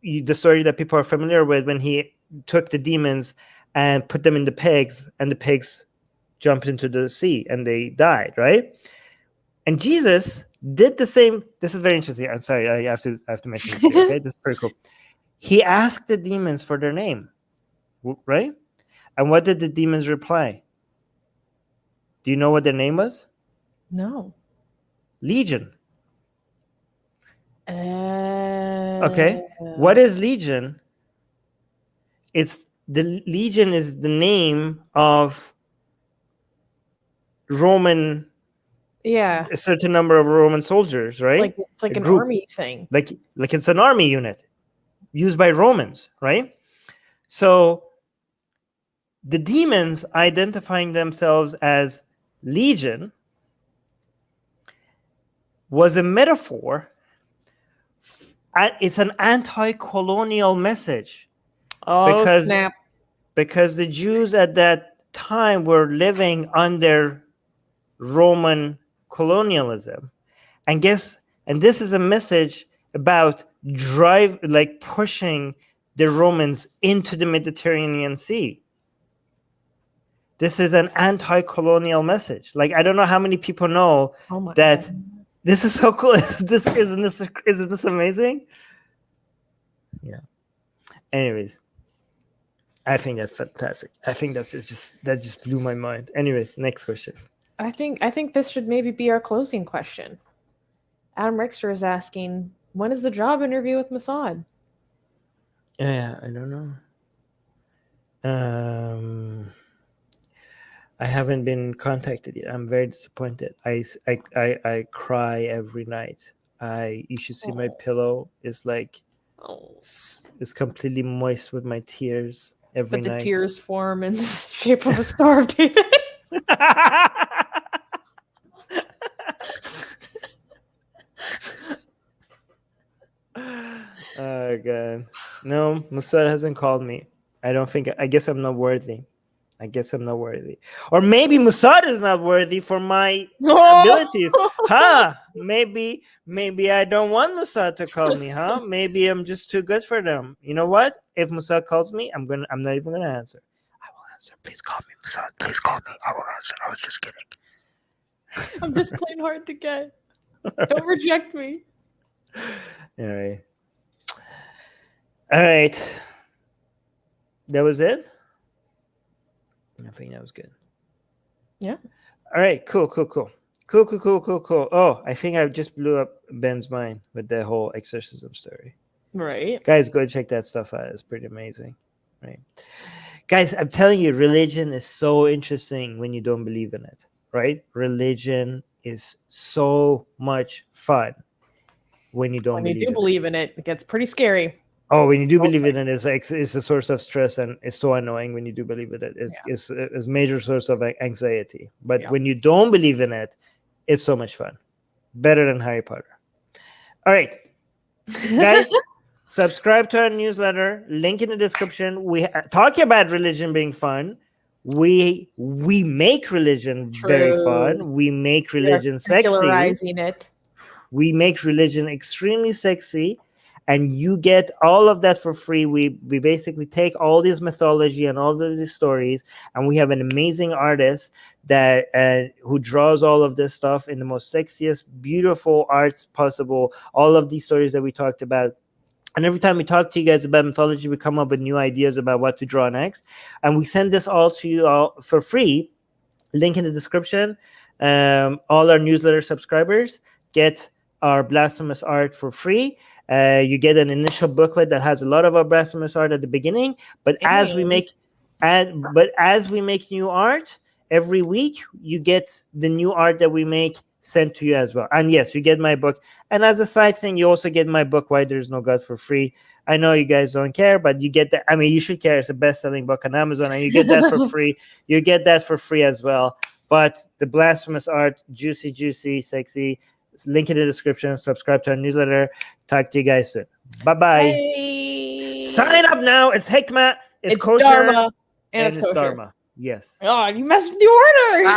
the story that people are familiar with, when he took the demons and put them in the pigs, and the pigs jumped into the sea and they died, right? And Jesus did the same. This is very interesting. I'm sorry, I have to mention this here, okay? This is pretty cool. He asked the demons for their name, right? And what did the demons reply? Do you know what their name was? No. Legion. Okay. What is Legion? Legion is the name of Roman. Yeah. A certain number of Roman soldiers, right? Like it's like an army thing. Like it's an army unit used by Romans, right? So the demons identifying themselves as Legion was a metaphor. It's an anti-colonial message. Oh, snap. Because the Jews at that time were living under Roman colonialism. And this is a message about pushing the Romans into the Mediterranean Sea. This is an anti-colonial message. Like, I don't know how many people know that. God. This is so cool. Isn't this amazing? Yeah. Anyways, I think that's fantastic. I think that just blew my mind. Anyways, next question. I think this should maybe be our closing question. Adam Rickster is asking, when is the job interview with Mossad? Yeah, I don't know. I haven't been contacted yet. I'm very disappointed. I cry every night. You should see my pillow. It's like it's completely moist with my tears every night. But the tears form in the shape of a Star of David. Oh God, no, Mossad hasn't called me. I guess I'm not worthy. Or maybe Mossad is not worthy for my abilities. Maybe I don't want Mossad to call me, Maybe I'm just too good for them. You know what? If Mossad calls me, I'm not even gonna answer. I will answer. Please call me, Mossad. Please call me. I will answer. I was just kidding. I'm just plain hard to get. Don't reject me. All right. That was it? I think that was good. Yeah. All right. Cool. Oh, I think I just blew up Ben's mind with the whole exorcism story. Right. Guys, go check that stuff out. It's pretty amazing. Right. Guys, I'm telling you, religion is so interesting when you don't believe in it. Right? Religion is so much fun when you don't believe in it. When you do believe in it, it gets pretty scary. Oh, when you do believe in it, it's a source of stress, and it's so annoying when you do believe in it. It's a major source of anxiety. But when you don't believe in it, it's so much fun. Better than Harry Potter. All right. Guys, subscribe to our newsletter. Link in the description. We talking about religion being fun. We make religion very fun. We make religion sexy. We make religion extremely sexy. And you get all of that for free. We basically take all this mythology and all of these stories, and we have an amazing artist that who draws all of this stuff in the most sexiest, beautiful arts possible. All of these stories that we talked about. And every time we talk to you guys about mythology, we come up with new ideas about what to draw next. And we send this all to you all for free. Link in the description. All our newsletter subscribers get our blasphemous art for free. You get an initial booklet that has a lot of our blasphemous art at the beginning, but as we make new art every week, you get the new art that we make sent to you as well. And yes, you get my book. And as a side thing, you also get my book, Why There's No God, for free. I know you guys don't care, but you get that. I mean, you should care. It's a best-selling book on Amazon, and you get that for free. You get that for free as well. But the blasphemous art, juicy, sexy. Link in the description. Subscribe to our newsletter. Talk to you guys soon. Bye-bye. Bye. Sign up now. It's Hikmah. It's kosher. Dharma. And it's kosher. Dharma. Yes. Oh, you messed with the order.